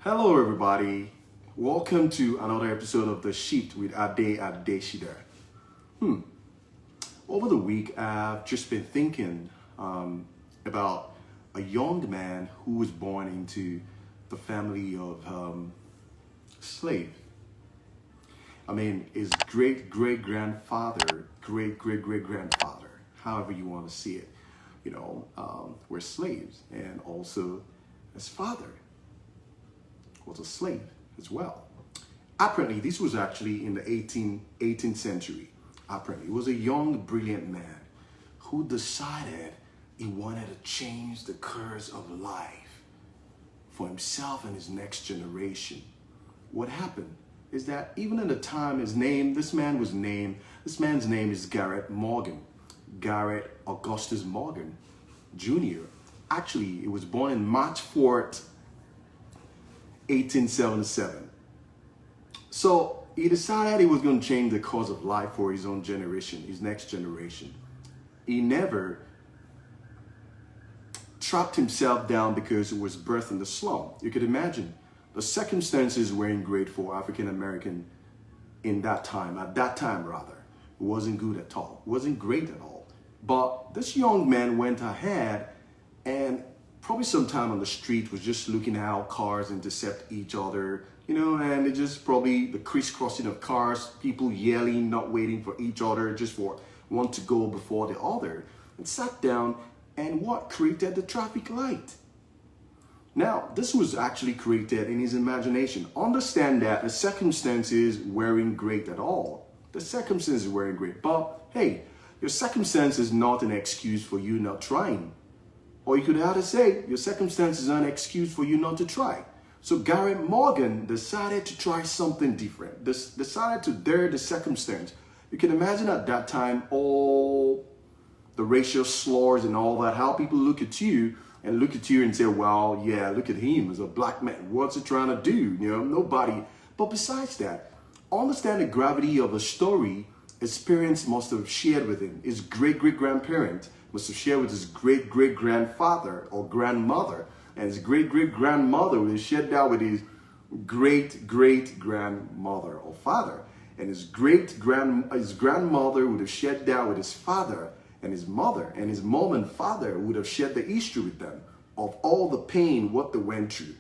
Hello, everybody. Welcome to another episode of The Shift with Ade Adeshida. Over the week, I've just been thinking about a young man who was born into the family of slave. I mean, his great-great-grandfather, great-great-great-grandfather, however you want to see it, were slaves, and also his father was a slave as well. Apparently, this was actually in the 18th century. Apparently, he was a young, brilliant man who decided he wanted to change the course of life for himself and his next generation. What happened is that even in the time this man's name is Garrett Morgan, Garrett Augustus Morgan Jr. Actually, he was born in March 4th, 1877. So he decided he was going to change the course of life for his own generation, his next generation. He never trapped himself down because he was birthed in the slum. You could imagine the circumstances weren't great for African American at that time. It wasn't good at all. It wasn't great at all. But this young man went ahead and probably sometime on the street was just looking how cars intercept each other, and it just probably the crisscrossing of cars, people yelling, not waiting for each other, just for one to go before the other, and sat down and what created the traffic light. Now, this was actually created in his imagination. Understand that the circumstances weren't great at all. The circumstances weren't great, but hey, your circumstance is not an excuse for you not trying. Or you could either say your circumstances are an excuse for you not to try. So Garrett Morgan decided to try something different. Decided to dare the circumstance. You can imagine at that time all the racial slurs and all that, how people look at you and say, well, yeah, look at him as a black man. What's he trying to do? Nobody. But besides that, understand the gravity of a story his parents must have shared with him. His great-great-grandparent must have shared with his great-great-grandfather or grandmother, and his great-great-grandmother would have shared that with his great-great-grandmother or father, and his grandmother would have shared that with his father and his mother, and his mom and father would have shared the history with them of all the pain, what they went through.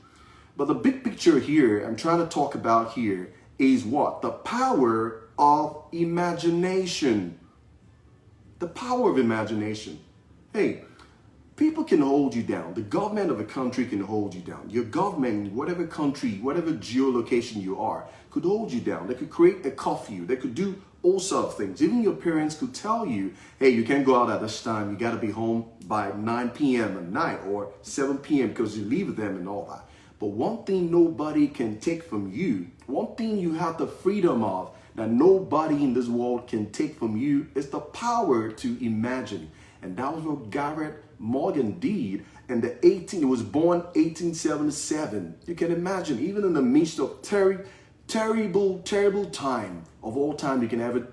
But the big picture here I'm trying to talk about here is what? The power of imagination. The power of imagination. Hey, people can hold you down. The government of a country can hold you down. Your government, whatever country, whatever geolocation you are, could hold you down. They could create a curfew. They could do all sorts of things. Even your parents could tell you, hey, you can't go out at this time. You got to be home by 9 p.m. at night or 7 p.m. because you leave them and all that. But one thing nobody can take from you, one thing you have the freedom of that nobody in this world can take from you is the power to imagine. And that was what Garrett Morgan did. And he was born 1877. You can imagine, even in the midst of terrible time of all time you can ever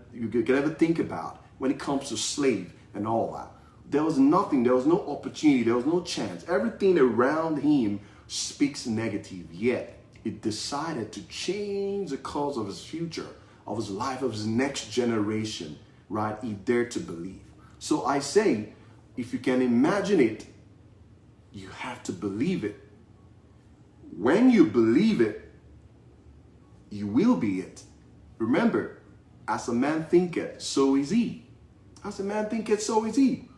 think about when it comes to slave and all that. There was nothing, there was no opportunity, there was no chance. Everything around him speaks negative, yet he decided to change the course of his future, of his life, of his next generation, right? He dared to believe. So I say, if you can imagine it, you have to believe it. When you believe it, you will be it. Remember, as a man thinketh, so is he. As a man thinketh, so is he.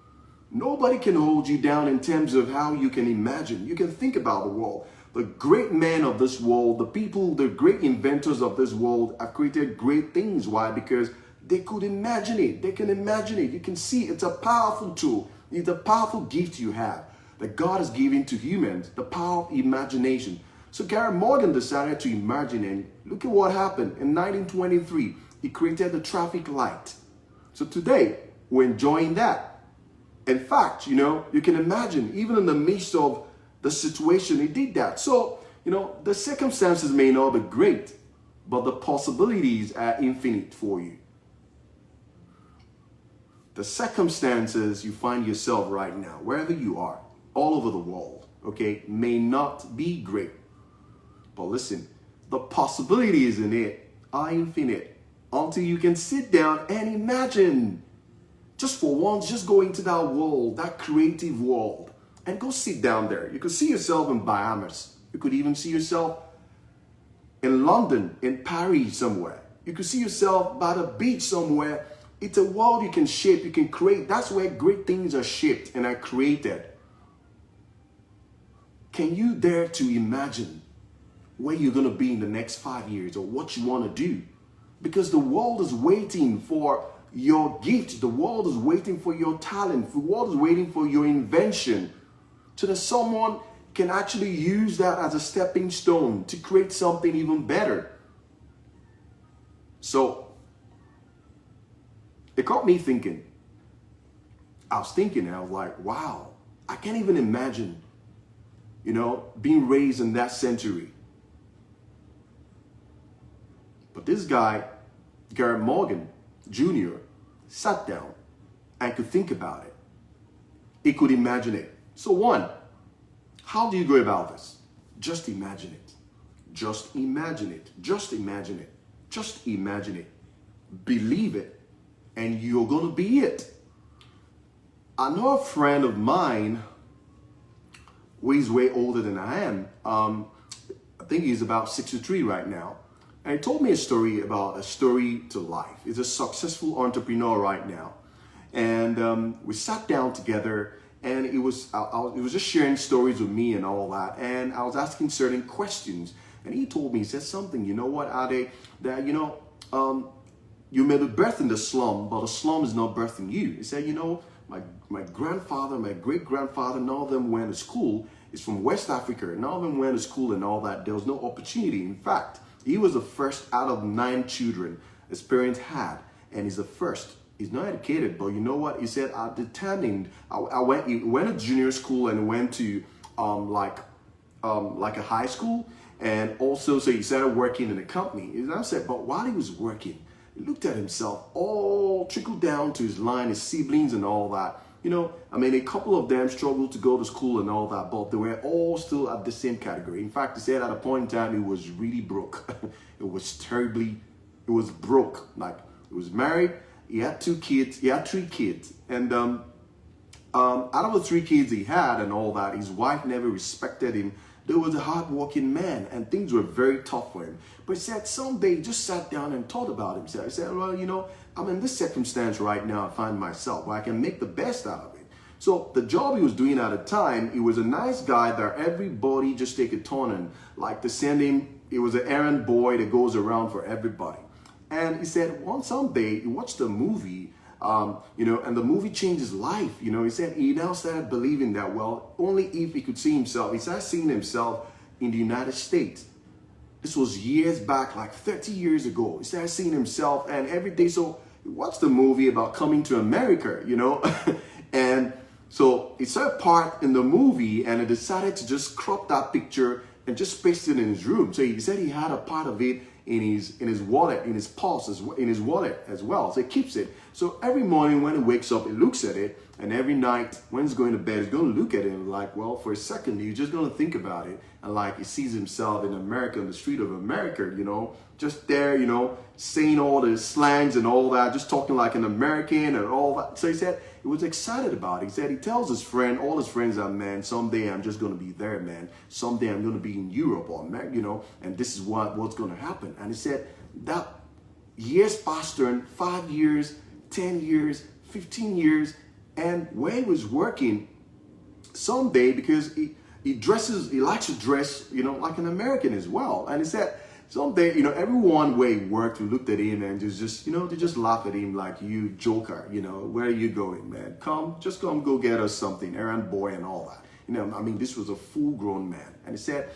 Nobody can hold you down in terms of how you can imagine. You can think about the world. The great men of this world, the great inventors of this world have created great things. Why? Because they could imagine it. They can imagine it. You can see it's a powerful tool. It's a powerful gift you have that God has given to humans, the power of imagination. So Garrett Morgan decided to imagine, and look at what happened. In 1923, he created the traffic light. So today, we're enjoying that. In fact, you can imagine, even in the midst of the situation, he did that. So, the circumstances may not be great, but the possibilities are infinite for you. The circumstances you find yourself right now, wherever you are, all over the world, okay, may not be great. But listen, the possibilities in it are infinite until you can sit down and imagine. Just for once, just go into that world, that creative world, and go sit down there. You could see yourself in Bahamas. You could even see yourself in London, in Paris somewhere. You could see yourself by the beach somewhere. It's a world you can shape, you can create. That's where great things are shaped and are created. Can you dare to imagine where you're going to be in the next 5 years or what you want to do? Because the world is waiting for your gift. The world is waiting for your talent. The world is waiting for your invention. So that someone can actually use that as a stepping stone to create something even better. So it got me thinking. I was thinking, and I was like, wow, I can't even imagine, being raised in that century. But this guy, Garrett Morgan Jr., sat down and could think about it. He could imagine it. So one, how do you go about this? Just imagine it. Just imagine it. Just imagine it. Just imagine it. Believe it, and you're going to be it. I know a friend of mine who is way older than I am. I think he's about 63 right now. And he told me a story about a story to life. He's a successful entrepreneur right now. And we sat down together, and he was just sharing stories with me and all that. And I was asking certain questions. And he told me, he said something, you know what, Ade, that, you may be birthed in the slum, but the slum is not birthing you. He said, my grandfather, my great-grandfather, none of them went to school. He's from West Africa. None of them went to school and all that. There was no opportunity. In fact, he was the first out of 9 children his parents had, and he's the first. He's not educated, but you know what? He said, I determined. He went to junior school and went to like a high school, and also so he started working in a company. And I said, but while he was working, he looked at himself, all trickled down to his line, his siblings and all that. A couple of them struggled to go to school and all that, but they were all still at the same category. In fact, he said at a point in time, he was really broke. It was broke. Like, he was married, he had 2 kids, he had 3 kids. And out of the 3 kids he had and all that, his wife never respected him. There was a hard-working man, and things were very tough for him. But he said someday he just sat down and thought about himself. He said, well, I'm in this circumstance right now. I find myself where I can make the best out of it. So the job he was doing at the time, he was a nice guy that everybody just take a turn and like to send him. He was an errand boy that goes around for everybody. And he said someday he watched a movie, and the movie changed his life. He said he now started believing that, well, only if he could see himself. He started seeing himself in the United States. This was years back, like 30 years ago. He started seeing himself, and every day, so he watched the movie about coming to America, and so he saw a part in the movie, and he decided to just crop that picture and just paste it in his room. So he said he had a part of it in his wallet, in his pulse, in his wallet as well. So he keeps it. So every morning when he wakes up, he looks at it, and every night when he's going to bed, he's going to look at it and like, well, for a second, he's just going to think about it. And like he sees himself in America, in the street of America, just there, saying all the slangs and all that, just talking like an American and all that. So he said he was excited about it. He said he tells his friend, all his friends that, man, someday I'm just going to be there, man. Someday I'm going to be in Europe or America, and this is what's going to happen. And he said that years passed on, 5 years, 10 years, 15 years, and where he was working someday, because he likes to dress, like an American as well. And he said someday, everyone where he worked who looked at him and just they just laugh at him like, you joker, where are you going, man? Come go get us something, errand boy and all that. This was a full-grown man. And he said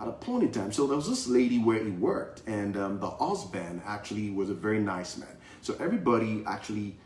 at a point in time, so there was this lady where he worked, and the husband actually was a very nice man. So everybody actually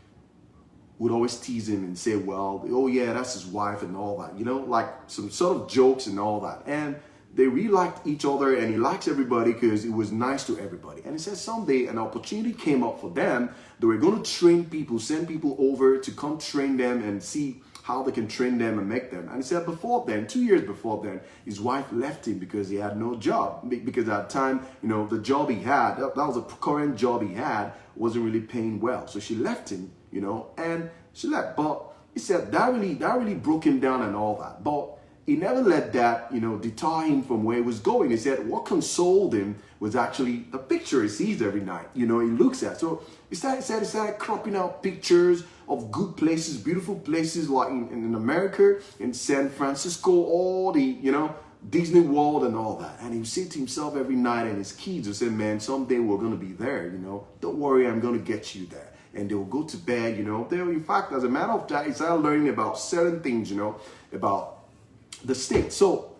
would always tease him and say, well, oh yeah, that's his wife and all that, like some sort of jokes and all that. And they really liked each other, and he likes everybody because he was nice to everybody. And he said someday an opportunity came up for them. They were going to train people, send people over to come train them and see how they can train them and make them. And he said before then, 2 years before then, his wife left him because he had no job. Because at the time, the job he had, that was a current job he had, wasn't really paying well. So she left him, and she left. But he said that really broke him down and all that. But he never let that, deter him from where he was going. He said what consoled him was actually the picture he sees every night, he looks at. So he started cropping out pictures of good places, beautiful places like in America, in San Francisco, all the, Disney World and all that. And he would say to himself every night, and his kids would say, man, someday we're going to be there, Don't worry, I'm going to get you there. And they will go to bed, in fact, as a matter of fact, he started learning about certain things, about the state. So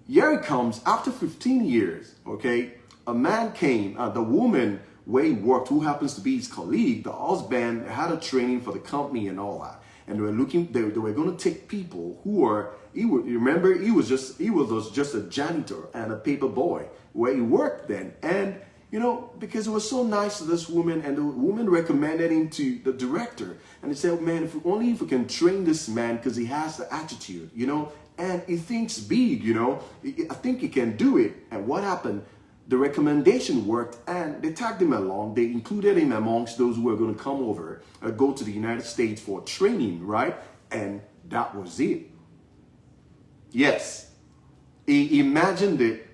here he comes after 15 years, okay? A man came, the woman where he worked, who happens to be his colleague, the husband had a training for the company and all that. And they were going to take people who were, he was just a janitor and a paper boy where he worked then. And, because it was so nice to this woman, and the woman recommended him to the director. And he said, man, if we can train this man, because he has the attitude, and he thinks big, I think he can do it. And what happened? The recommendation worked, and they tagged him along. They included him amongst those who were going to come over, go to the United States for training, right? And that was it. Yes, he imagined it,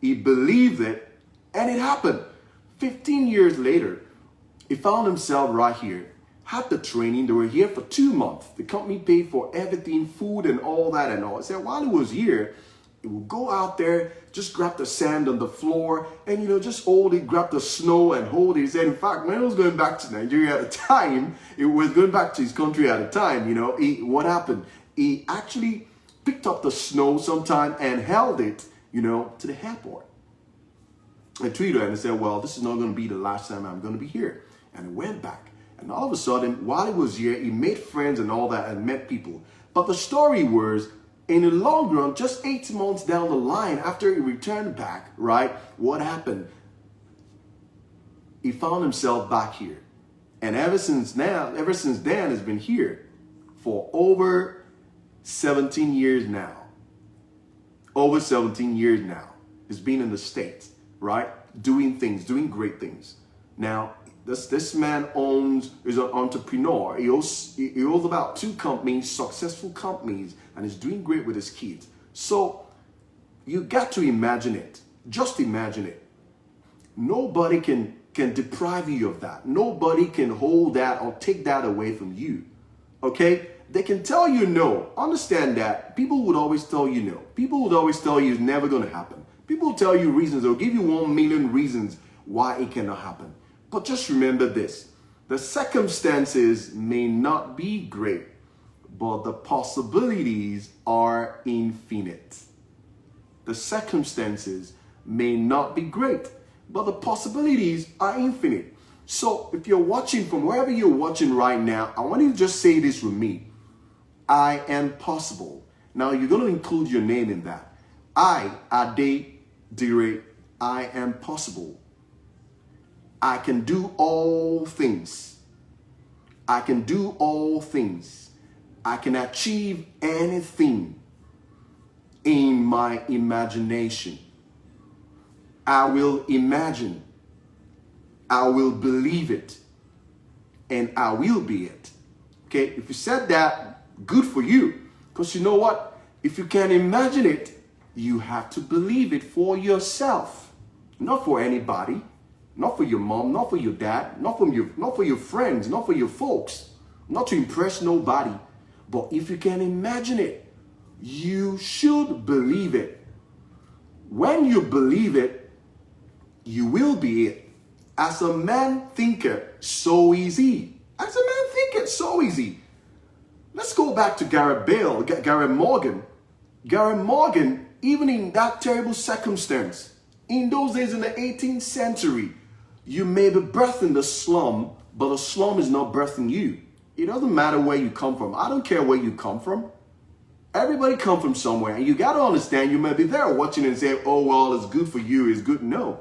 he believed it, and it happened. 15 years later, he found himself right here. Had the training. They were here for 2 months. The company paid for everything, food and all that and all. I said while he was here, he would go out there, just grab the sand on the floor and, just hold it, grab the snow and hold it. He said, in fact, when he was going back to Nigeria at the time, it was going back to his country at the time, what happened? He actually picked up the snow sometime and held it, to the airport. I tweeted and I said, well, this is not going to be the last time I'm going to be here. And he went back. And all of a sudden, while he was here, he made friends and all that and met people. But the story was, in the long run, just 8 months down the line, after he returned back, right, what happened? He found himself back here. And ever since then, has been here for over 17 years now. Over 17 years now. He's been in the States, right, doing great things. Now, this man is an entrepreneur. He owns about 2 companies, successful companies, and is doing great with his kids. So you got to imagine it. Just imagine it. Nobody can deprive you of that. Nobody can hold that or take that away from you. Okay? They can tell you no. Understand that. People would always tell you no. People would always tell you it's never going to happen. People will tell you reasons. They'll give you 1 million reasons why it cannot happen. But just remember this, the circumstances may not be great, but the possibilities are infinite. The circumstances may not be great, but the possibilities are infinite. So if you're watching from wherever you're watching right now, I want you to just say this with me. I am possible. Now you're going to include your name in that. I, Ade Dire, I am possible. I can do all things. I can do all things. I can achieve anything in my imagination. I will imagine. I will believe it. And I will be it. Okay, if you said that, good for you. Because you know what? If you can imagine it, you have to believe it for yourself. Not for anybody. Not for your mom, not for your dad, not for your friends, not for your folks, not to impress nobody. But if you can imagine it, you should believe it. When you believe it, you will be it. As a man thinketh, so is he. As a man thinketh, so is he. Let's go back to Gareth Morgan. Gareth Morgan, even in that terrible circumstance, in those days in the 18th century, you may be birthed in the slum, but the slum is not birthing you. It doesn't matter where you come from. I don't care where you come from. Everybody come from somewhere. And you got to understand, you may be there watching and say, oh, well, it's good for you. It's good. No.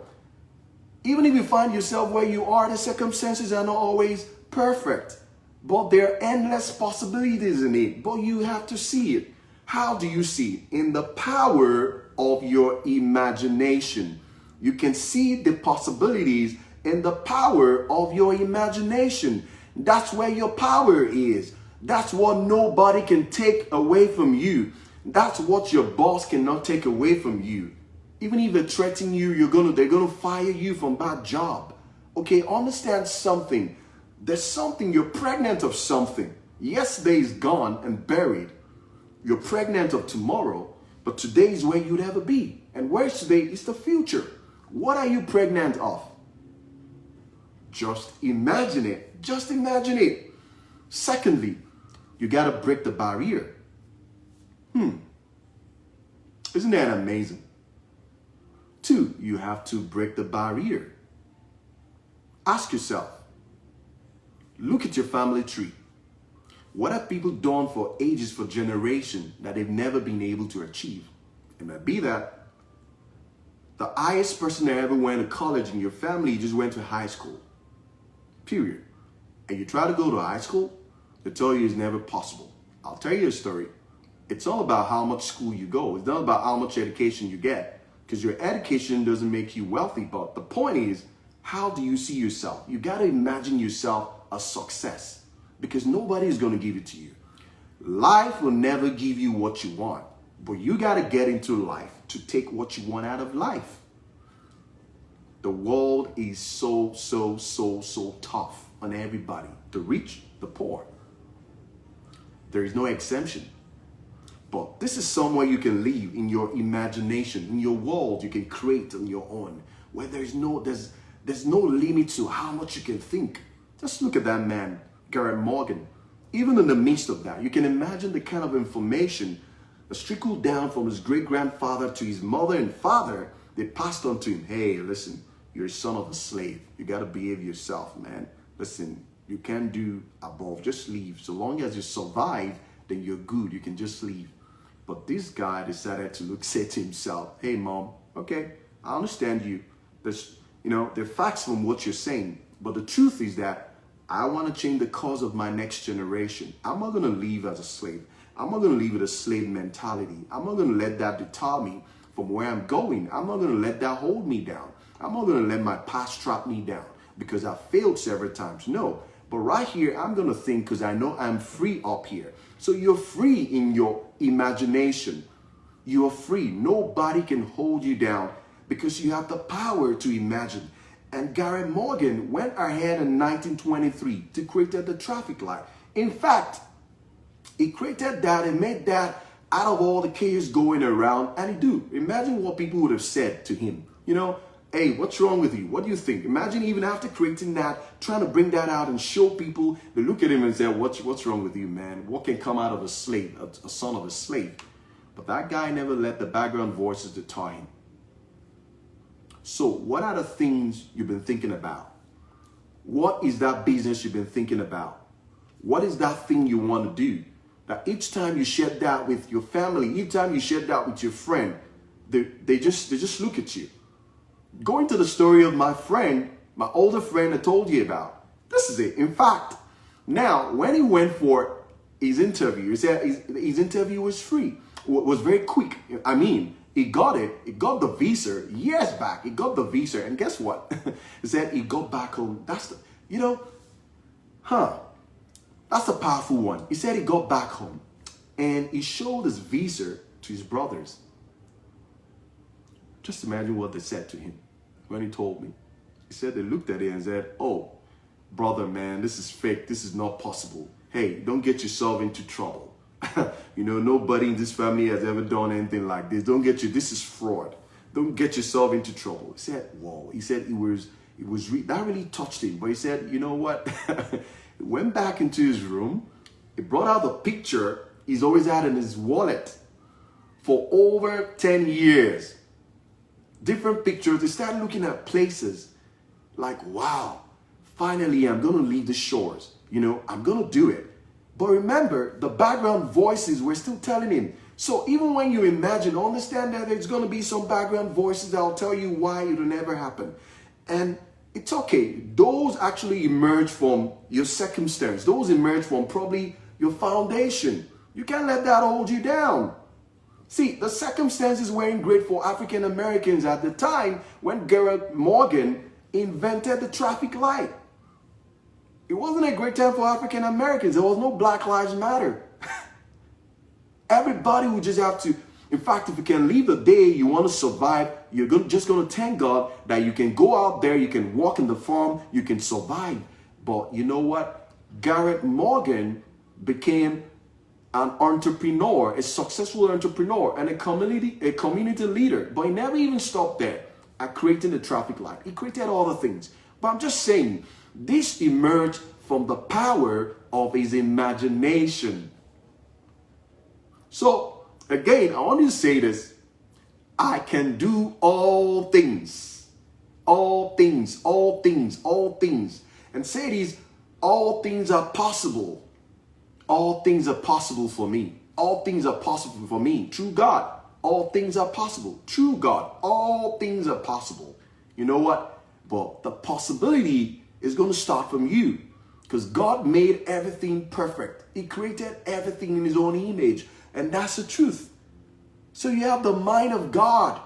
Even if you find yourself where you are, the circumstances are not always perfect. But there are endless possibilities in it. But you have to see it. How do you see it? In the power of your imagination. You can see the possibilities in the power of your imagination. That's where your power is. That's what nobody can take away from you. That's what your boss cannot take away from you. Even if they threaten you, they're gonna fire you from that job. Okay, understand something. There's something, you're pregnant of something. Yesterday is gone and buried. You're pregnant of tomorrow, but today is where you'd ever be. And where's today is the future. What are you pregnant of? Just imagine it. Just imagine it. Secondly, you got to break the barrier. Isn't that amazing? 2, you have to break the barrier. Ask yourself, look at your family tree. What have people done for ages, for generations, that they've never been able to achieve? It might be that the highest person that ever went to college in your family just went to high school. Period. And you try to go to high school, they tell you it's never possible. I'll tell you a story. It's all about how much school you go. It's not about how much education you get. Because your education doesn't make you wealthy. But the point is, how do you see yourself? You got to imagine yourself a success. Because nobody is going to give it to you. Life will never give you what you want. But you got to get into life to take what you want out of life. The world is so tough on everybody. The rich, the poor. There is no exemption. But this is somewhere you can live in your imagination, in your world you can create on your own, where there's no limit to how much you can think. Just look at that man, Garrett Morgan. Even in the midst of that, you can imagine the kind of information that trickled down from his great-grandfather to his mother and father. They passed on to him. Hey, listen, you're a son of a slave. You got to behave yourself, man. Listen, you can't do above. Just leave. So long as you survive, then you're good. You can just leave. But this guy decided to say to himself, hey, mom, okay, I understand you. There's, there are facts from what you're saying. But the truth is that I want to change the course of my next generation. I'm not going to live as a slave. I'm not going to live with a slave mentality. I'm not going to let that deter me from where I'm going. I'm not going to let that hold me down. I'm not going to let my past trap me down because I failed several times. No. But right here, I'm going to think because I know I'm free up here. So you're free in your imagination. You are free. Nobody can hold you down because you have the power to imagine. And Garrett Morgan went ahead in 1923 to create the traffic light. In fact, he created that and made that out of all the chaos going around. And imagine what people would have said to him. Hey, what's wrong with you? What do you think? Imagine even after creating that, trying to bring that out and show people, they look at him and say, what's wrong with you, man? What can come out of a slave, a son of a slave? But that guy never let the background voices deter him. So what are the things you've been thinking about? What is that business you've been thinking about? What is that thing you want to do? That each time you share that with your family, each time you share that with your friend, they just look at you. Going to the story of my friend, my older friend I told you about. This is it. In fact, now when he went for his interview, he said his interview was free, was very quick. I mean, he got it. He got the visa years back. He got the visa, and guess what? He said he got back home. That's the, that's a powerful one. He said he got back home, and he showed his visa to his brothers. Just imagine what they said to him when he told me. He said they looked at it and said, oh, brother, man, this is fake. This is not possible. Hey, don't get yourself into trouble. Nobody in this family has ever done anything like this. This is fraud. Don't get yourself into trouble. He said, whoa. He said that really touched him. But he said, you know what? He went back into his room. He brought out the picture he's always had in his wallet for over 10 years. Different pictures. They started looking at places like, wow, finally I'm going to leave the shores. I'm going to do it. But remember, the background voices were still telling him. So even when you imagine, understand that there's going to be some background voices that will tell you why it will never happen. And It's okay. Those actually emerge from your circumstance. Those emerge from probably your foundation. You can't let that hold you down. See, the circumstances weren't great for African Americans at the time when Garrett Morgan invented the traffic light. It wasn't a great time for African Americans. There was no Black Lives Matter. Everybody would just have to, in fact, if you can live the day you want to survive, you're just going to thank God that you can go out there, you can walk in the farm, you can survive. But you know what? Garrett Morgan became an entrepreneur, a successful entrepreneur, and a community leader. But he never even stopped there at creating the traffic light. He created other things. But I'm just saying, this emerged from the power of his imagination. So, again, I want you to say this. I can do all things. All things, all things, all things. And say these, all things are possible. All things are possible for me. All things are possible for me. Through God. All things are possible. Through God. All things are possible. You know what? But the possibility is going to start from you. Because God made everything perfect. He created everything in his own image. And that's the truth. So you have the mind of God.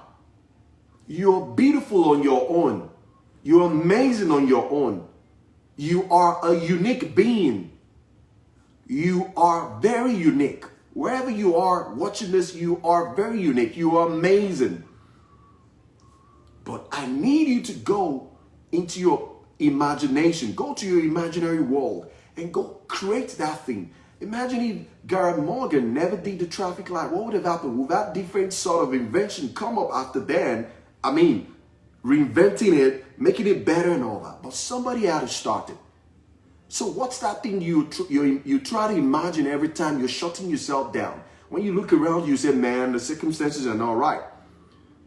You're beautiful on your own. You're amazing on your own. You are a unique being. You are very unique. Wherever you are watching this, you are very unique. You are amazing. But I need you to go into your imagination. Go to your imaginary world and go create that thing. Imagine if Garrett Morgan never did the traffic light. What would have happened? Would that different sort of invention come up after then? I mean, reinventing it, making it better and all that. But somebody had to start it. So what's that thing you try to imagine every time you're shutting yourself down? When you look around, you say, man, the circumstances are not right.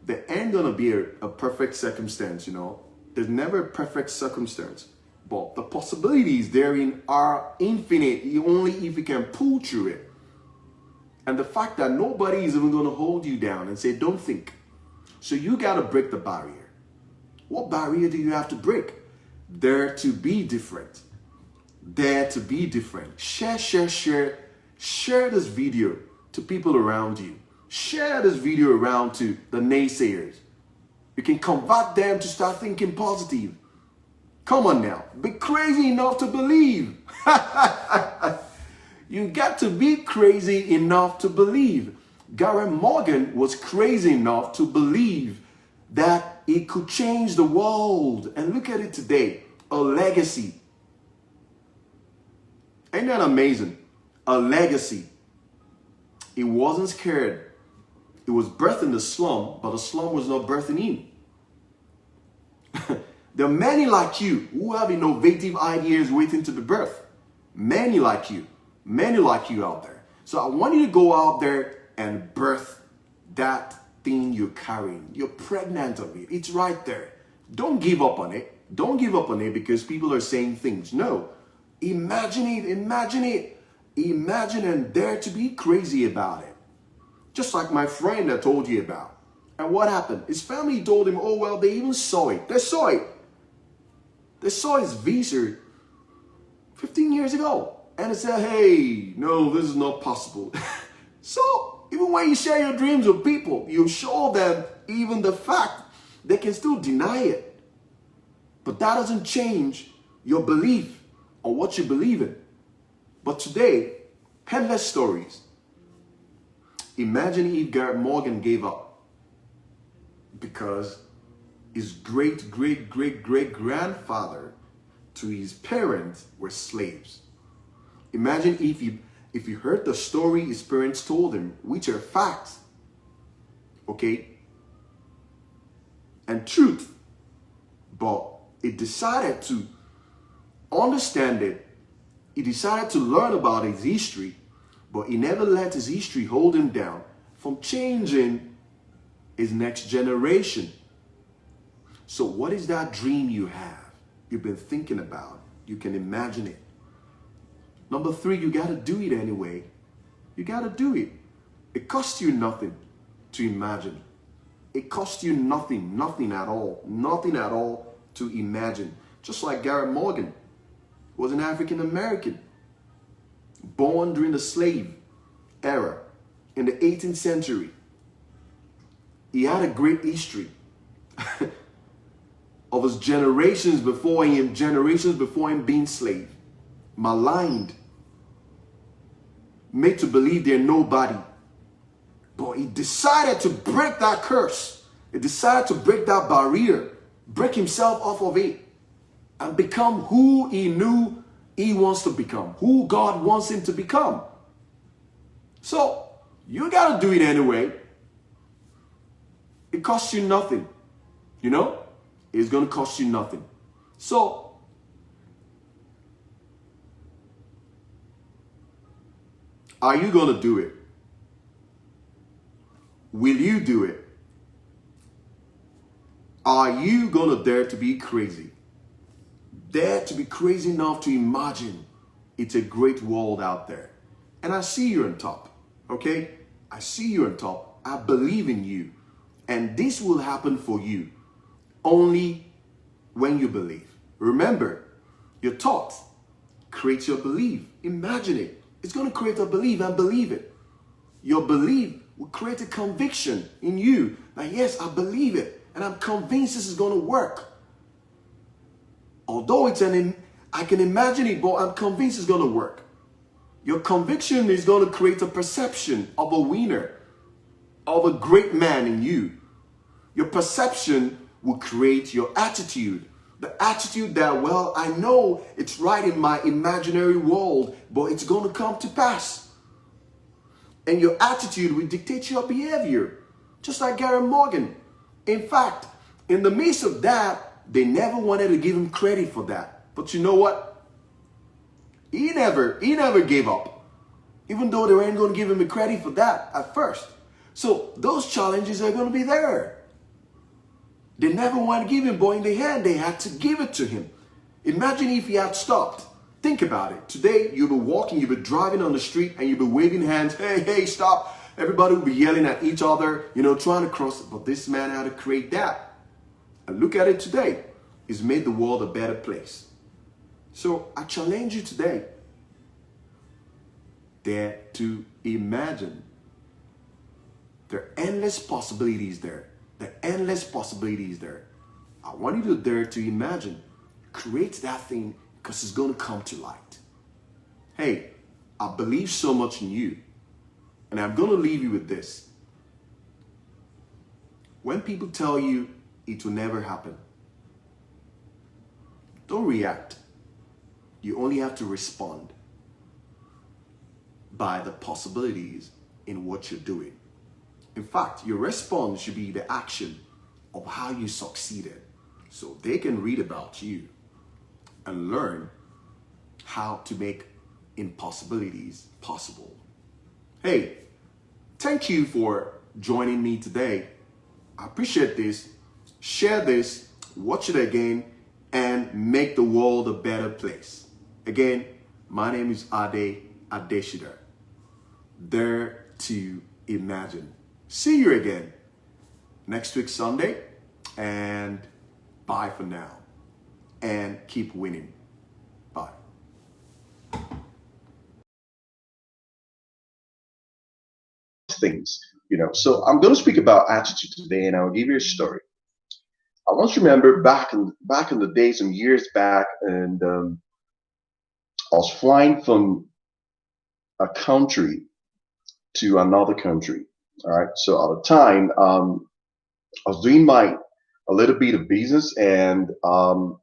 There ain't going to be a perfect circumstance, you know. There's never a perfect circumstance. But the possibilities therein are infinite, only if you can pull through it. And the fact that nobody is even going to hold you down and say, don't think. So you got to break the barrier. What barrier do you have to break? Dare to be different. Dare to be different. Share this video to people around you. Share this video around to the naysayers. You can convert them to start thinking positive. Come on now. Be crazy enough to believe. You got to be crazy enough to believe. Garrett Morgan was crazy enough to believe that he could change the world. And look at it today. A legacy. Ain't that amazing? A legacy. He wasn't scared. He was birthed in the slum, but the slum was not birthing him. There are many like you who have innovative ideas waiting to be birthed. Many like you out there. So I want you to go out there and birth that thing you're carrying. You're pregnant of it. It's right there. Don't give up on it. Don't give up on it because people are saying things. No. Imagine it. Imagine it. Imagine and dare to be crazy about it. Just like my friend I told you about. And what happened? His family told him, oh, well, they even saw it. They saw it. They saw his visa 15 years ago. And they said, hey, no, this is not possible. So even when you share your dreams with people, you show them even the fact they can still deny it. But that doesn't change your belief on what you believe in. But today, endless stories. Imagine if Garrett Morgan gave up because his great-great-great-great-grandfather to his parents were slaves. Imagine if you heard the story his parents told him, which are facts, okay, and truth, but he decided to understand it. He decided to learn about his history, but he never let his history hold him down from changing his next generation. So what is that dream you have? You've been thinking about. You can imagine it. Number 3, you got to do it anyway. You got to do it. It costs you nothing to imagine. It costs you nothing at all to imagine. Just like Garrett Morgan was an African American, born during the slave era in the 18th century. He had a great history of his generations before him being slave, maligned, made to believe they're nobody. But he decided to break that curse. He decided to break that barrier, break himself off of it, and become who he knew he wants to become, who God wants him to become. So you got to do it anyway. It costs you nothing. You know, it's going to cost you nothing. So are you going to do it? Will you do it? Are you going to dare to be crazy? Dare to be crazy enough to imagine it's a great world out there. And I see you on top, okay? I see you on top. I believe in you. And this will happen for you only when you believe. Remember, your thoughts create your belief. Imagine it. It's going to create a belief and believe it. Your belief will create a conviction in you that yes, I believe it and I'm convinced this is going to work. Although I can imagine it, but I'm convinced it's going to work. Your conviction is going to create a perception of a winner, of a great man in you. Your perception will create your attitude. The attitude that, well, I know it's right in my imaginary world, but it's going to come to pass. And your attitude will dictate your behavior, just like Garrett Morgan. In fact, in the midst of that, they never wanted to give him credit for that. But you know what? He never gave up, even though they weren't going to give him the credit for that at first. So those challenges are going to be there. They never want to give him, but in the end, they had to give it to him. Imagine if he had stopped. Think about it. Today, you'll be walking, you'll be driving on the street, and you'll be waving hands. Hey, hey, stop. Everybody will be yelling at each other, trying to cross. But this man had to create that. And look at it today. It's made the world a better place. So I challenge you today. Dare to imagine. There are endless possibilities there. There are endless possibilities there. I want you to dare to imagine. Create that thing because it's going to come to light. Hey, I believe so much in you. And I'm going to leave you with this. When people tell you it will never happen, don't react. You only have to respond by the possibilities in what you're doing. In fact, your response should be the action of how you succeeded, so they can read about you and learn how to make impossibilities possible. Hey, thank you for joining me today. I appreciate this. Share this, watch it again, and make the world a better place. Again, my name is Ade Adeshida. Dare to imagine. See you again next week Sunday, and bye for now. And keep winning. Bye. Things, So I'm going to speak about attitude today, and I'll give you a story. I once remember back in the days, some years back, and I was flying from a country to another country. All right. So at the time, I was doing a little bit of business, and I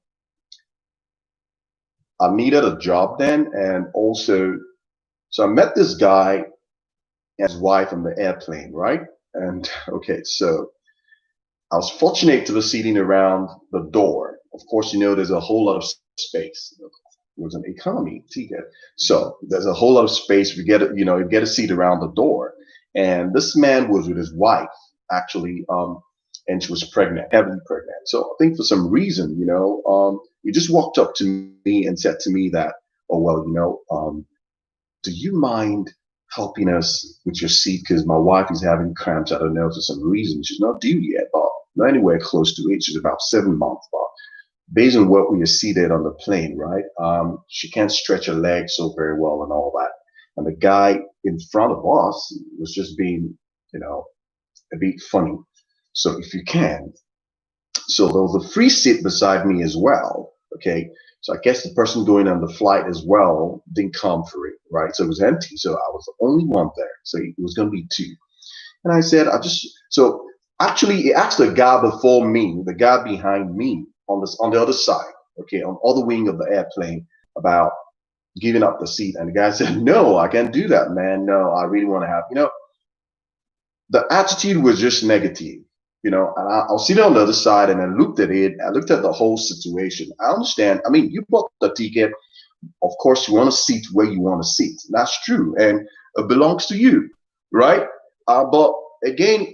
needed a job then, and also, so I met this guy and his wife on the airplane, right? And okay, so I was fortunate to be sitting around the door. Of course, there's a whole lot of space. It was an economy ticket, so there's a whole lot of space. You get a seat around the door. And this man was with his wife, actually, and she was pregnant, heavily pregnant. So I think for some reason, he just walked up to me and said to me that, oh, well, do you mind helping us with your seat? Because my wife is having cramps. I don't know, for some reason. She's not due yet, but not anywhere close to it. She's about 7 months, but based on what we are seated on the plane, right? She can't stretch her legs so very well and all that. And the guy in front of us was just being, you know, a bit funny. So if you can, so there was a free seat beside me as well. Okay. So I guess the person going on the flight as well didn't come for it, right? So it was empty. So I was the only one there. So it was going to be two. And I said, so actually, he asked the guy before me, the guy behind me on the other side, okay, on the other wing of the airplane about giving up the seat. And the guy said, no, I can't do that, man. No, I really want to have, the attitude was just negative, and I was sitting on the other side and I looked at it. I looked at the whole situation. I understand. I mean, you bought the ticket. Of course, you want to sit where you want to sit. That's true. And it belongs to you, right? But again,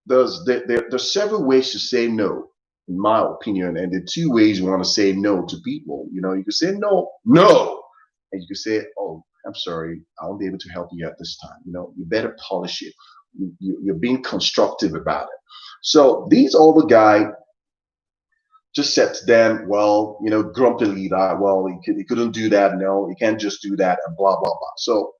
there's several ways to say no, in my opinion. And the two ways you want to say no to people, you can say no, no. And you can say, oh, I'm sorry, I won't be able to help you at this time. You better polish it. You're being constructive about it. So these older guy just said to them, well, grumpily that, well, he couldn't do that. No, he can't just do that and blah, blah, blah. So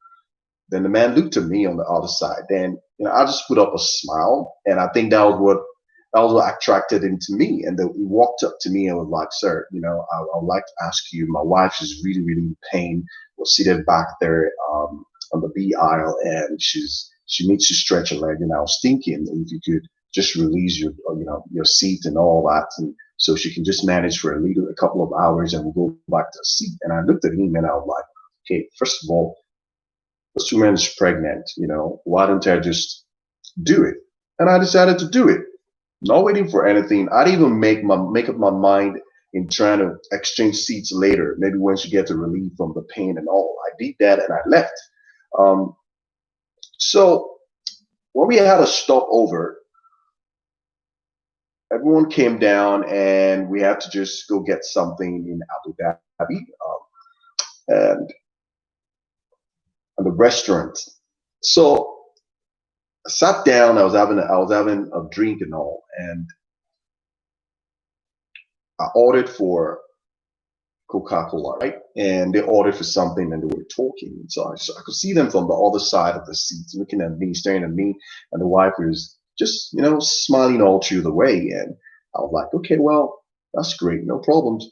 then the man looked at me on the other side. Then, I just put up a smile. And I think that was what attracted him to me. And then he walked up to me and was like, sir, I would like to ask you, my wife is really, really in pain. We're seated back there on the B aisle and she needs to stretch her leg. And I was thinking if you could just release your seat and all that. And so she can just manage for a couple of hours and we'll go back to the seat. And I looked at him and I was like, okay, first of all, this woman is pregnant, why don't I just do it? And I decided to do it. Not waiting for anything. I'd even make up my mind in trying to exchange seats later, maybe when she gets a relief from the pain and all. I did that and I left. Um, so when we had a stopover, everyone came down and we had to just go get something in Abu Dhabi. And the restaurant. So I sat down. I was having a drink and all, and I ordered for Coca-Cola, right? And they ordered for something, and they were talking. So I could see them from the other side of the seat, looking at me, staring at me, and the wife was just, smiling all through the way. And I was like, okay, well, that's great, no problems.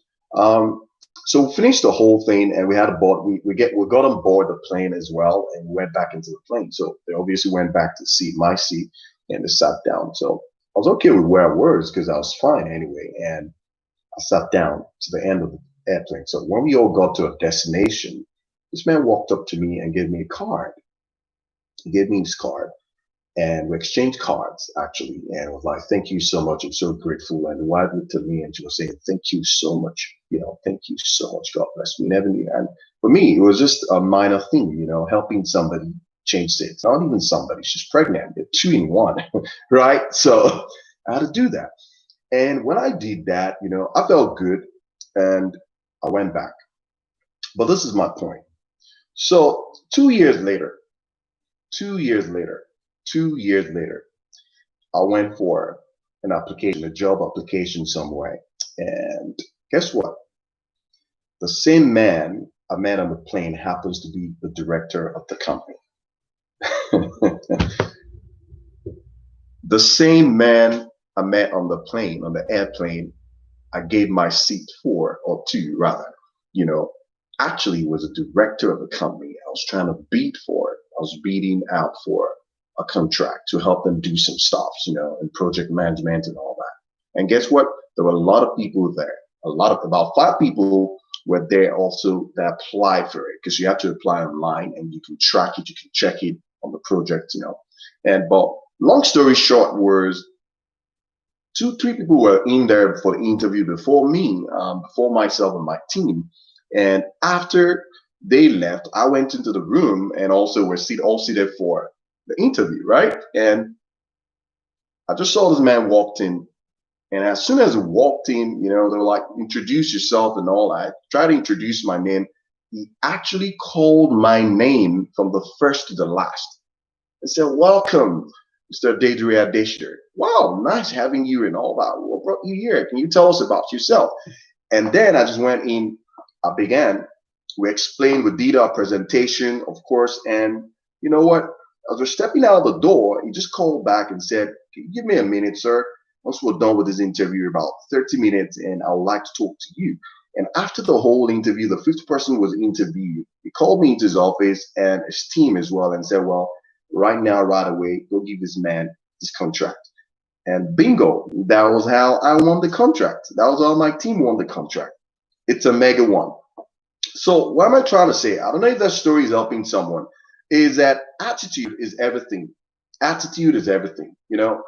So we finished the whole thing, and we had a board. We got on board the plane as well, and we went back into the plane. So they obviously went back to my seat, and they sat down. So I was okay with where I was because I was fine anyway, and I sat down to the end of the airplane. So when we all got to a destination, this man walked up to me and gave me a card. He gave me his card, and we exchanged cards actually, and was like, "Thank you so much. I'm so grateful." And the wife looked at me and she was saying, "Thank you so much. Thank you so much. God bless me." Never knew. And for me, it was just a minor thing, helping somebody change it. Not even somebody. She's pregnant. They're two in one, right? So I had to do that. And when I did that, I felt good, and I went back. But this is my point. So 2 years later, 2 years later, 2 years later, I went for an application, a job application somewhere. And guess what? The same man I met on the plane happens to be the director of the company. The same man I met on the plane, on the airplane, I gave my seat for, or to rather, you know, actually was a director of a company. I was trying to beat for it. I was beating out for a contract to help them do some stuff, and project management and all that. And guess what? There were a lot of people there. About five people were there also that applied for it because you have to apply online and you can track it, you can check it on the project. But long story short was two, three people were in there for the interview before me, before myself and my team. And after they left, I went into the room and also were all seated for the interview, right? And I just saw this man walked in. And as soon as he walked in, they were like, introduce yourself and all that. I tried to introduce my name. He actually called my name from the first to the last and said, welcome, Mr. Deidre Adeshir. Wow, nice having you and all that. What brought you here? Can you tell us about yourself? And then I just went in, I began, we explained, we did our presentation, of course. And you know what? As we're stepping out the door, he just called back and said, "Can you give me a minute, sir? Once we're done with this interview, about 30 minutes, and I would like to talk to you." And after the whole interview, the fifth person was interviewed. He called me into his office and his team as well and said, "Well, right now, right away, go give this man this contract." And bingo, that was how I won the contract. That was how my team won the contract. It's a mega one. So what am I trying to say? I don't know if that story is helping someone. Is that attitude is everything. Attitude is everything. You know,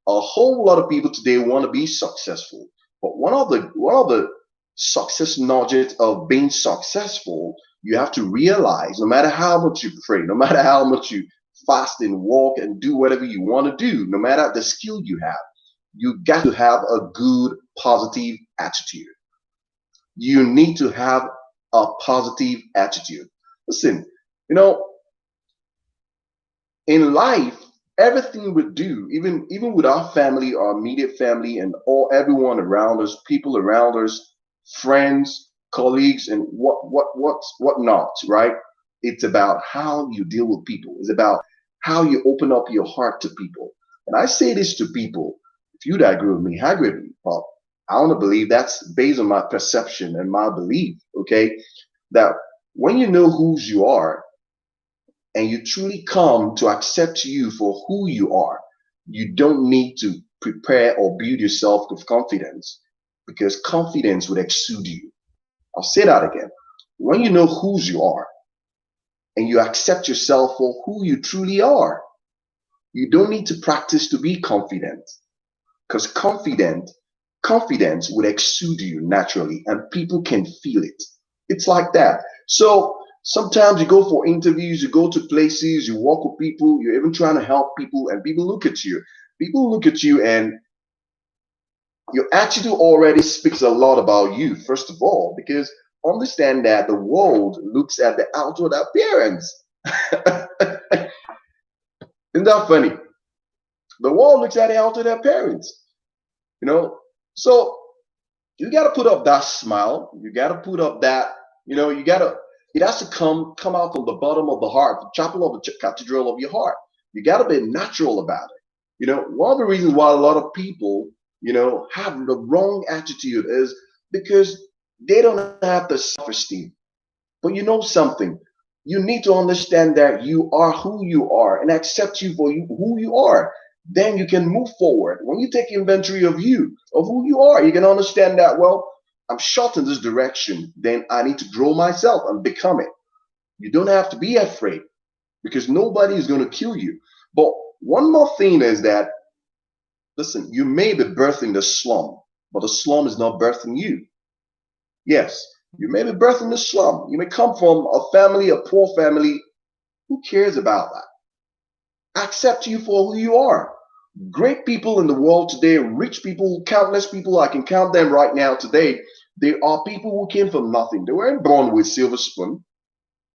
a whole lot of people today want to be successful, but one of the success nuggets of being successful, you have to realize, no matter how much you pray, no matter how much you fast and walk and do whatever you want to do, no matter the skill you got to have a good positive attitude. You need to have a positive attitude. Listen, you know, in life, everything we do, even with our family, our immediate family, and all everyone around us, people around us, friends, colleagues, and what not, right? It's about how you deal with people. It's about how you open up your heart to people. And I say this to people. If you would agree with me, agree with me. But I want to believe that's based on my perception and my belief. Okay, that when you know whose you are and you truly come to accept you for who you are, you don't need to prepare or build yourself with confidence because confidence would exude you. I'll say that again. When you know whose you are and you accept yourself for who you truly are, you don't need to practice to be confident because confidence would exude you naturally and people can feel it. It's like that. So sometimes you go for interviews, you go to places, you walk with people, you're even trying to help people, and people look at you. People look at you, and your attitude already speaks a lot about you, first of all, because understand that the world looks at the outward appearance. Isn't that funny? The world looks at the outward appearance, you know. So you got to put up that smile. You got to put up that, you got to, it has to come out from the bottom of the heart, the chapel of the cathedral of your heart. You got to be natural about it. One of the reasons why a lot of people, have the wrong attitude is because they don't have the self-esteem. But you know something? You need to understand that you are who you are and accept you for who you are. Then you can move forward. When you take inventory of you, of who you are, you can understand that, well, I'm shot in this direction. Then I need to grow myself and become it. You don't have to be afraid because nobody is going to kill you. But one more thing is that, listen, you may be birthing the slum, but the slum is not birthing you. Yes, you may be birthed in the slum. You may come from a family, a poor family. Who cares about that? Accept you for who you are. Great people in the world today, rich people, countless people, I can count them right now today. They are people who came from nothing. They weren't born with silver spoon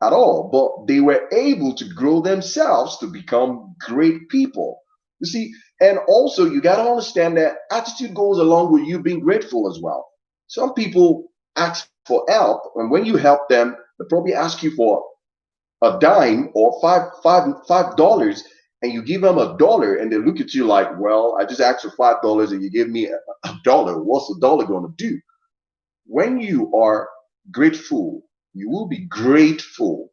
at all, but they were able to grow themselves to become great people. You see, and also you got to understand that attitude goes along with you being grateful as well. Some people ask for help, and when you help them, they probably ask you for a dime or $5, and you give them $1, and they look at you like, well, I just asked for $5 and you give me a dollar. What's the dollar going to do? When you are grateful, you will be grateful.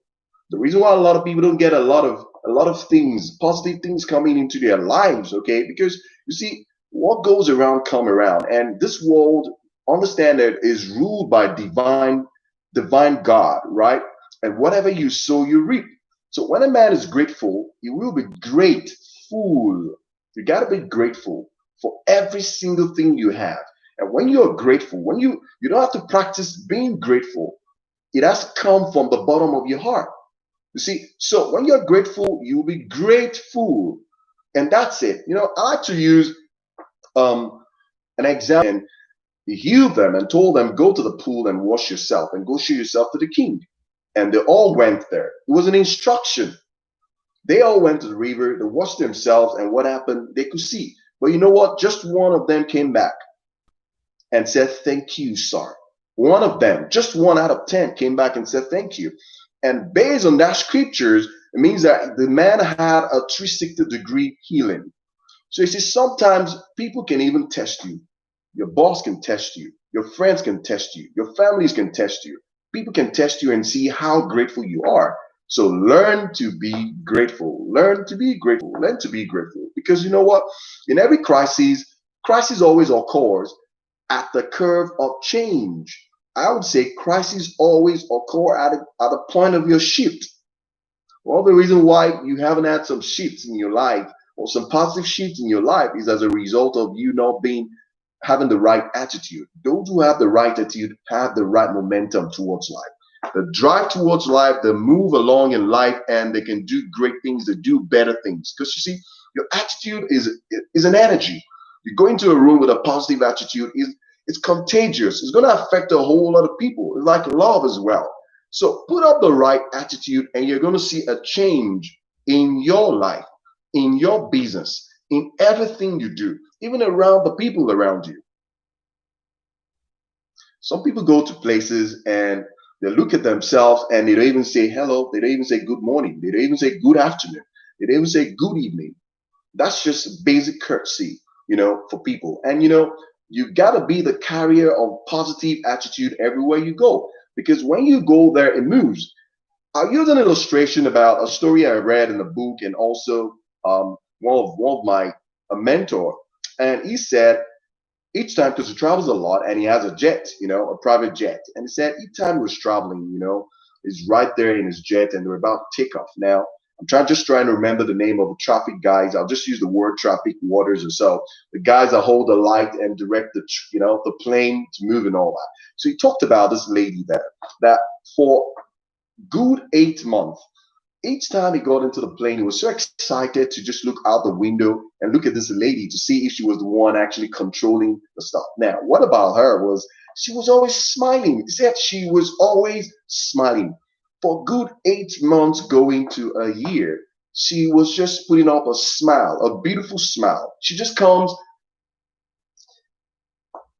The reason why a lot of people don't get a lot of things, positive things coming into their lives, okay? Because you see, what goes around come around, and this world, understand that, is ruled by divine God, right? And whatever you sow, you reap. So when a man is grateful, he will be grateful. You got to be grateful for every single thing you have. And when you're grateful, when you don't have to practice being grateful, it has to come from the bottom of your heart. You see, so when you're grateful, you'll be grateful. And that's it. I like to use um, an example. And he healed them and told them, go to the pool and wash yourself and go show yourself to the king. And they all went there. It was an instruction. They all went to the river, they washed themselves, and what happened? They could see. But you know what? Just one of them came back and said, thank you, sir. One of them, just 1 out of 10, came back and said thank you. And based on that scriptures, it means that the man had a 360-degree healing. So you see, sometimes people can even test you. Your boss can test you. Your friends can test you. Your families can test you. People can test you and see how grateful you are. So learn to be grateful. Learn to be grateful. Learn to be grateful. Because you know what? In every crisis always occurs at the curve of change. I would say crises always occur at a point of your shift. Well, the reason why you haven't had some shifts in your life or some positive shifts in your life is as a result of you not being having the right attitude. Those who have the right attitude have the right momentum towards life. The drive towards life, they move along in life and they can do great things, they do better things. Because you see, your attitude is an energy. You go into a room with a positive attitude, it's contagious. It's going to affect a whole lot of people. It's like love as well. So put up the right attitude and you're going to see a change in your life, in your business, in everything you do, even around the people around you. Some people go to places and they look at themselves and they don't even say hello. They don't even say good morning. They don't even say good afternoon. They don't even say good evening. That's just basic courtesy, for people. And you got to be the carrier of positive attitude everywhere you go. Because when you go there, it moves. I'll use an illustration about a story I read in a book and also one of my a mentor. And he said each time, because he travels a lot and he has a jet, a private jet. And he said each time he was traveling, he's right there in his jet and they're about to take off. Now, just trying to remember the name of the traffic guys. I'll just use the word traffic warders or so. The guys that hold the light and direct the plane to move and all that. So he talked about this lady there that for good 8 months, each time he got into the plane, he was so excited to just look out the window and look at this lady to see if she was the one actually controlling the stuff. Now, what about her was she was always smiling. He said she was always smiling. For good 8 months going to a year, she was just putting up a smile, a beautiful smile. She just comes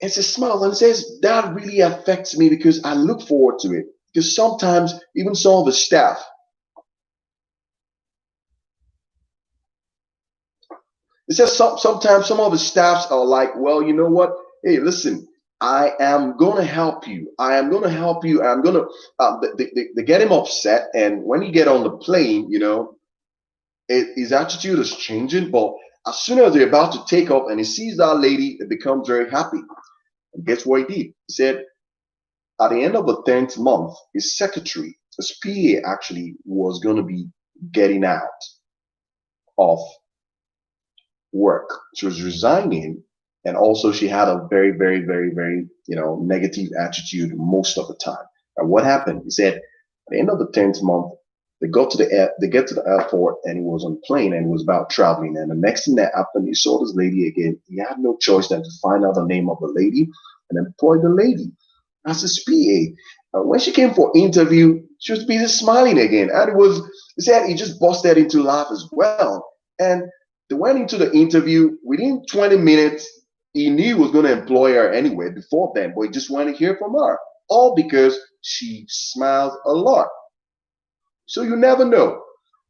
and says, smile and says, that really affects me because I look forward to it. Because sometimes even some of the staff, it says sometimes some of the staffs are like, well, you know what? Hey, listen, I am going to help you. I am going to help you. I'm going to, they get him upset. And when you get on the plane, his attitude is changing. But as soon as they're about to take off and he sees that lady, it becomes very happy. And guess what he did? He said, at the end of the 10th month, his secretary, his PA actually was going to be getting out of work. She was resigning, and also she had a very, very, very, very, negative attitude most of the time. And what happened? He said, at the end of the 10th month, they get to the airport, and he was on a plane, and he was about traveling. And the next thing that happened, he saw this lady again. He had no choice than to find out the name of the lady and employ the lady as his PA. When she came for interview, she was busy smiling again, and he said he just busted into laugh as well. And they went into the interview. Within 20 minutes, he knew he was going to employ her anyway before then, but he just wanted to hear from her. All because she smiled a lot. So you never know.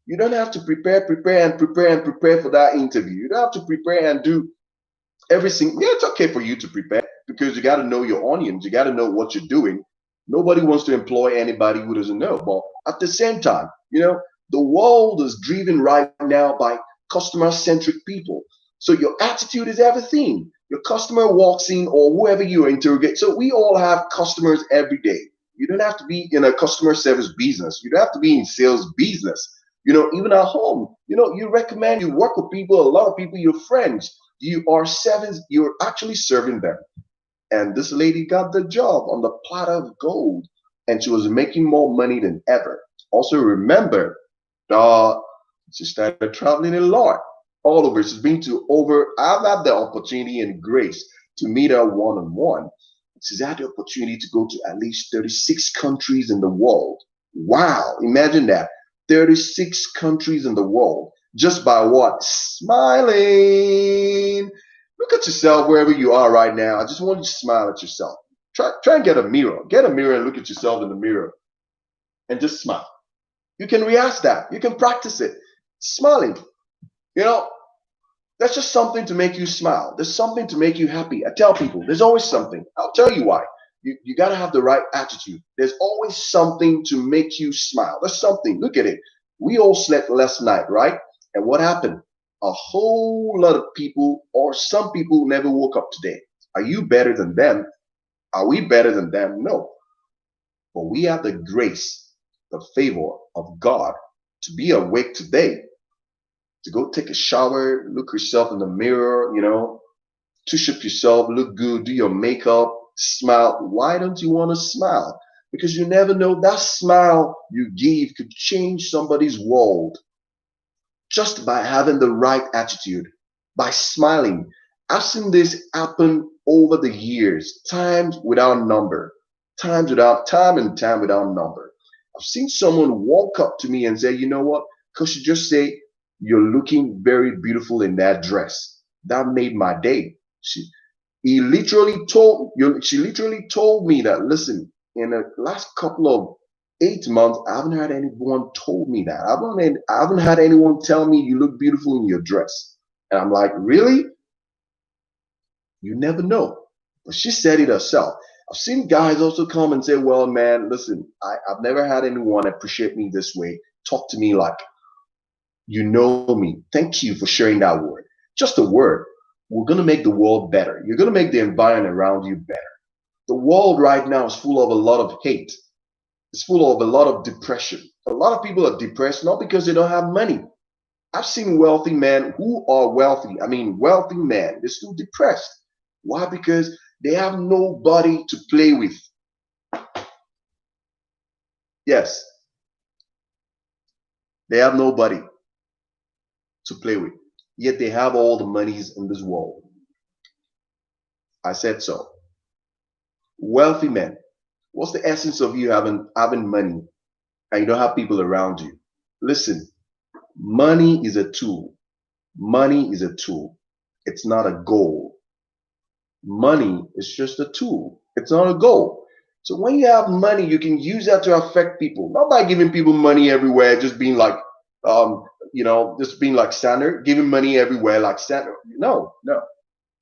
You don't have to prepare for that interview. You don't have to prepare and do everything. Yeah, it's okay for you to prepare because you got to know your audience. You got to know what you're doing. Nobody wants to employ anybody who doesn't know. But at the same time, the world is driven right now by customer-centric people. So your attitude is everything. Your customer walks in or whoever you interrogate. So we all have customers every day. You don't have to be in a customer service business. You don't have to be in sales business. Even at home, you recommend, you work with people, a lot of people, your friends. You're actually serving them. And this lady got the job on the platter of gold, and she was making more money than ever. Also, remember, she started traveling a lot, all over. She's been to over. I've had the opportunity and grace to meet her one-on-one. She's had the opportunity to go to at least 36 countries in the world. Wow, imagine that. 36 countries in the world. Just by what? Smiling. Look at yourself wherever you are right now. I just want you to smile at yourself. Try and get a mirror. Get a mirror and look at yourself in the mirror and just smile. You can rehearse that. You can practice it. Smiling. You know, that's just something to make you smile. There's something to make you happy. I tell people, there's always something. I'll tell you why. You got to have the right attitude. There's always something to make you smile. There's something. Look at it. We all slept last night, right? And what happened? A whole lot of people, or some people, never woke up today. Are you better than them? Are we better than them? No. But we have the grace, the favor of God to be awake today, to go take a shower, look yourself in the mirror, touch up yourself, look good, do your makeup, smile. Why don't you want to smile? Because you never know, that smile you give could change somebody's world just by having the right attitude, by smiling. I've seen this happen over the years, times without number, times without time and time without number. I've seen someone walk up to me and say, you know what? Could you just say, you're looking very beautiful in that dress. That made my day. She literally told me that, listen, in the last couple of 8 months, I haven't had anyone told me that. I haven't had anyone tell me you look beautiful in your dress. And I'm like, really? You never know. But she said it herself. I've seen guys also come and say, well, man, listen, I've never had anyone appreciate me this way. Talk to me like you know me. Thank you for sharing that word. Just a word. We're going to make the world better. You're going to make the environment around you better. The world right now is full of a lot of hate. It's full of a lot of depression. A lot of people are depressed not because they don't have money. I've seen wealthy men who are wealthy. I mean, wealthy men, they're still depressed. Why? Because they have nobody to play with. Yes, they have nobody to play with. Yet they have all the monies in this world. I said so. Wealthy men. What's the essence of you having money and you don't have people around you? Listen, money is a tool. Money is a tool. It's not a goal. Money is just a tool. It's not a goal. So when you have money, you can use that to affect people, not by giving people money everywhere, just being like, just being like Sanders, giving money everywhere like Sanders. No, no.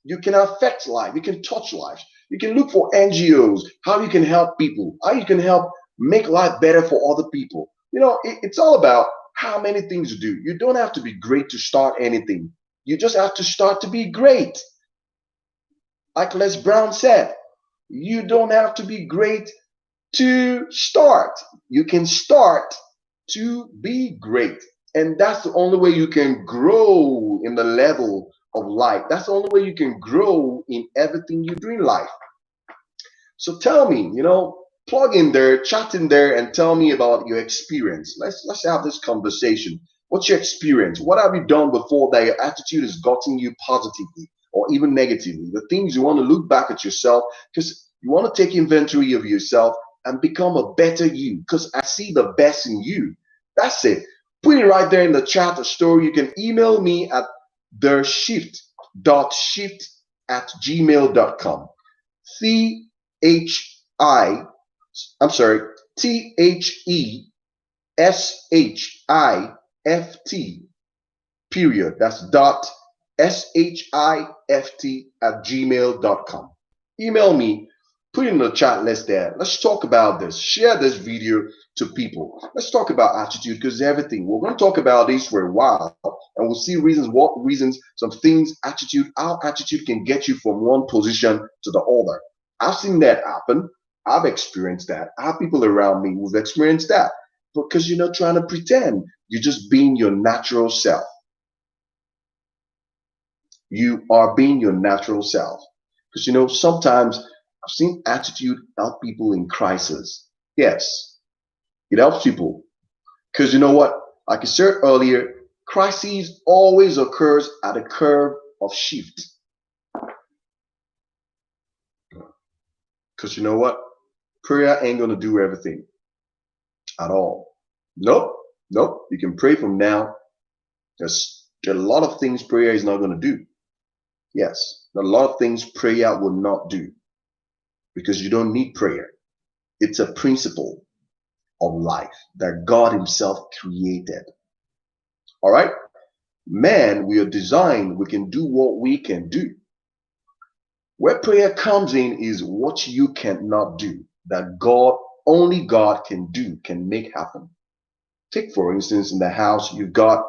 You can affect life. You can touch lives. You can look for NGOs, how you can help people, how you can help make life better for other people. It's all about how many things you do. You don't have to be great to start anything. You just have to start to be great. Like Les Brown said, you don't have to be great to start. You can start to be great. And that's the only way you can grow in the level of life. That's the only way you can grow in everything you do in life. So tell me, plug in there, chat in there, and tell me about your experience. Let's have this conversation. What's your experience? What have you done before that your attitude has gotten you positively or even negatively? The things you want to look back at yourself, because you want to take inventory of yourself and become a better you, because I see the best in you. That's it. Put it right there in the chat, a story. You can email me at theshift.shift@gmail.com. I'm sorry, THESHIFT, period. That's dot SHIFT@gmail.com. Email me, put it in the chat list there. Let's talk about this. Share this video to people. Let's talk about attitude, because everything. We're going to talk about this for a while, and we'll see some things, how attitude can get you from one position to the other. I've seen that happen. I've experienced that. I have people around me who've experienced that, because you're not trying to pretend. You're just being your natural self. You are being your natural self. Because, sometimes I've seen attitude help people in crisis. Yes, it helps people. Because you know what? Like I said earlier, crises always occurs at a curve of shift. Because you know what? Prayer ain't going to do everything at all. Nope. You can pray from now. There are a lot of things prayer is not going to do. Yes, a lot of things prayer will not do. because you don't need prayer. It's a principle of life that God Himself created. All right? Man, we are designed, we can do what we can do. Where prayer comes in is what you cannot do, that only God can do, can make happen. Take, for instance, in the house, you've got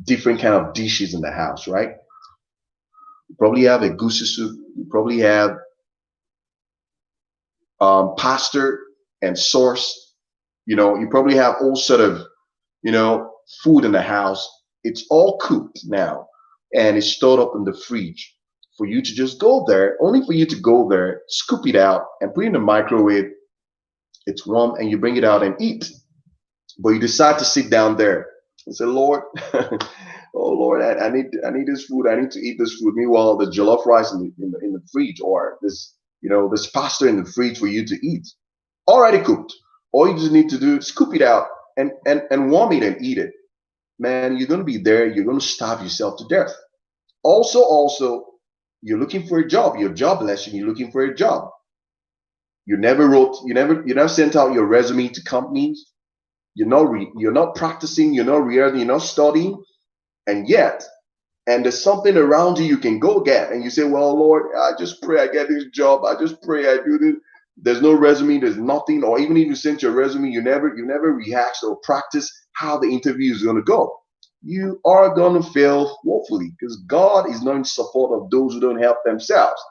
different kind of dishes in the house, right? You probably have a goosey soup, you probably have pasta and sauce. You probably have all sort of, you know, food in the house. It's all cooked now and it's stored up in the fridge for you to just go there, only for you to go there, scoop it out and put it in the microwave. It's warm and you bring it out and eat. But you decide to sit down there and say, Lord, oh Lord, I need this food. I need to eat this food. Meanwhile, the jollof rice in the fridge, or this pasta in the fridge for you to eat, already cooked. All you just need to do is scoop it out and warm it and eat it. Man, you're going to be there. You're going to starve yourself to death. Also, you're looking for a job. You're jobless and you're looking for a job. You never sent out your resume to companies. You're not practicing. You're not reading. You're not studying, and there's something around you can go get, and you say, well, Lord, I just pray I get this job. I just pray I do this. There's no resume, there's nothing. Or even if you sent your resume, you never rehearse or practice how the interview is going to go. You are going to fail woefully, because God is not in support of those who don't help themselves.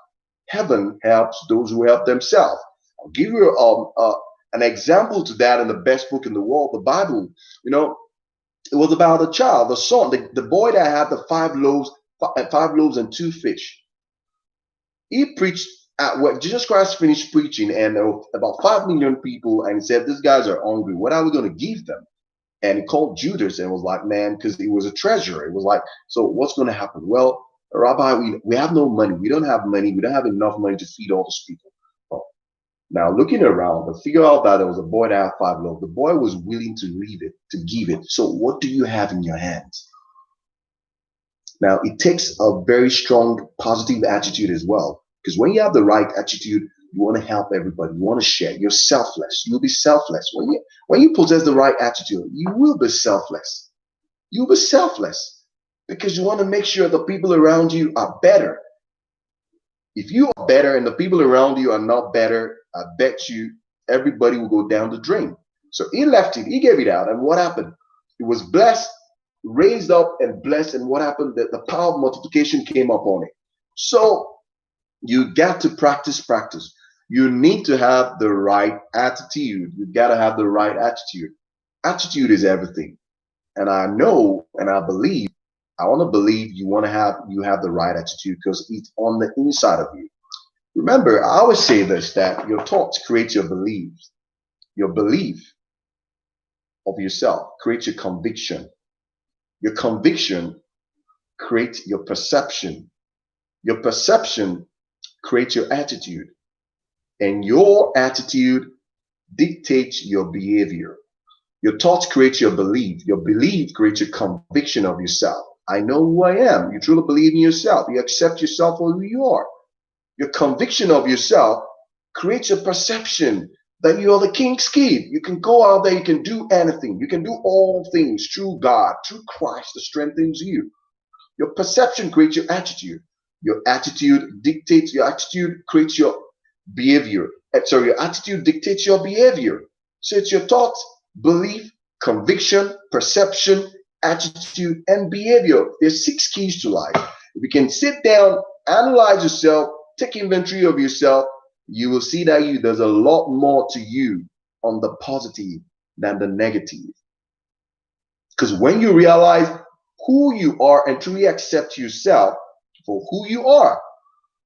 Heaven helps those who help themselves. I'll give you an example to that in the best book in the world, the Bible. It was about a child, the son, the boy that had the five loaves and two fish. He preached when Jesus Christ finished preaching, and there were about 5 million people, and he said, these guys are hungry. What are we going to give them? And he called Judas and was like, man, because he was a treasurer. It was like, so what's going to happen? Well, Rabbi, we have no money. We don't have money. We don't have enough money to feed all those people. Now, looking around, to figure out that there was a boy that had 5 loaves. The boy was willing to leave it, to give it. So what do you have in your hands? Now, it takes a very strong positive attitude as well. Because when you have the right attitude, you want to help everybody. You want to share. You're selfless. You'll be selfless. When you possess the right attitude, you will be selfless. You'll be selfless because you want to make sure the people around you are better. If you are better and the people around you are not better, I bet you everybody will go down the drain. So he left it. He gave it out. And what happened? It was blessed, raised up and blessed. And what happened? The power of multiplication came upon it. So you got to practice. You need to have the right attitude. You got to have the right attitude. Attitude is everything. And I know and I want to believe you have the right attitude, because it's on the inside of you. Remember, I always say this, that your thoughts create your beliefs. Your belief of yourself creates your conviction. Your conviction creates your perception. Your perception creates your attitude. And your attitude dictates your behavior. Your thoughts create your belief. Your belief creates your conviction of yourself. I know who I am. You truly believe in yourself. You accept yourself for who you are. Your conviction of yourself creates a perception that you are the king's kid. You can go out there, you can do anything. You can do all things through God, through Christ that strengthens you. Your perception creates your attitude. Your attitude creates your behavior. Your attitude dictates your behavior. So it's your thoughts, belief, conviction, perception, attitude, and behavior. There's 6 keys to life. If you can sit down, analyze yourself, take inventory of yourself, you will see that there's a lot more to you on the positive than the negative. Because when you realize who you are and truly accept yourself for who you are,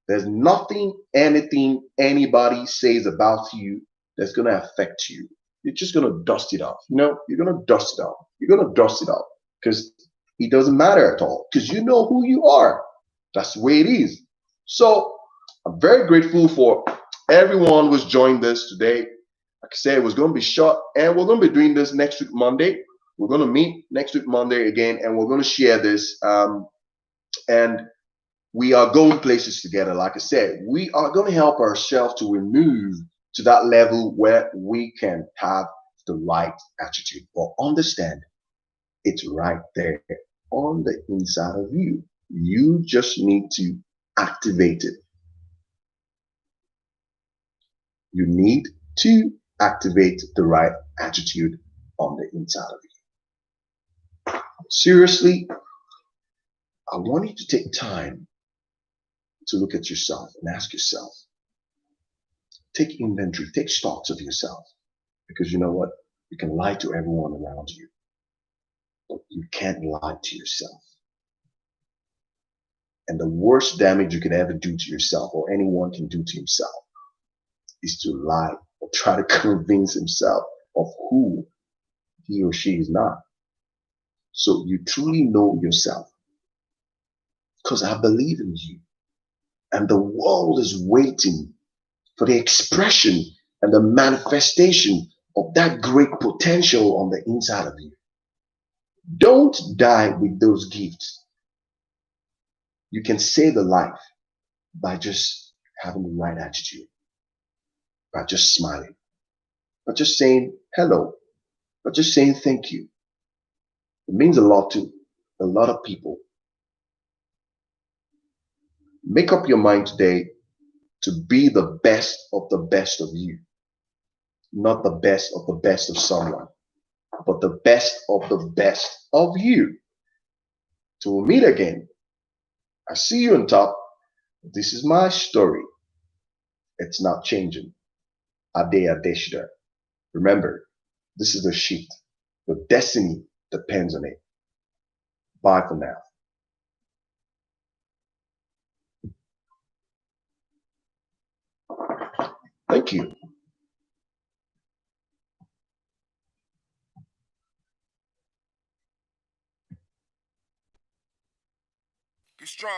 there's nothing, anything, anybody says about you that's going to affect you. You're just going to dust it off. You're going to dust it off. You're going to dust it off because it doesn't matter at all, because you know who you are. That's the way it is. So I'm very grateful for everyone who's joined this today. Like I said, it was going to be short, and we're going to be doing this next week, Monday. We're going to meet next week, Monday again, and we're going to share this. And We are going places together. Like I said, we are going to help ourselves to remove to that level where we can have the right attitude. But understand, it's right there on the inside of you. You just need to activate it. You need to activate the right attitude on the inside of you. Seriously, I want you to take time to look at yourself and ask yourself, take inventory, take stocks of yourself. Because you know what? You can lie to everyone around you, but you can't lie to yourself. And the worst damage you can ever do to yourself or anyone can do to himself is to lie or try to convince himself of who he or she is not. So you truly know yourself, because I believe in you. And the world is waiting for the expression and the manifestation of that great potential on the inside of you. Don't die with those gifts. You can save a life by just having the right attitude, by just smiling, by just saying hello, by just saying thank you. It means a lot to a lot of people. Make up your mind today to be the best of you, not the best of someone, but the best of you. Till we meet again, I see you on top. This is my story. It's not changing. Ade Adeshida. Remember, this is the shift. Your destiny depends on it. Bye for now. Thank you. Be strong.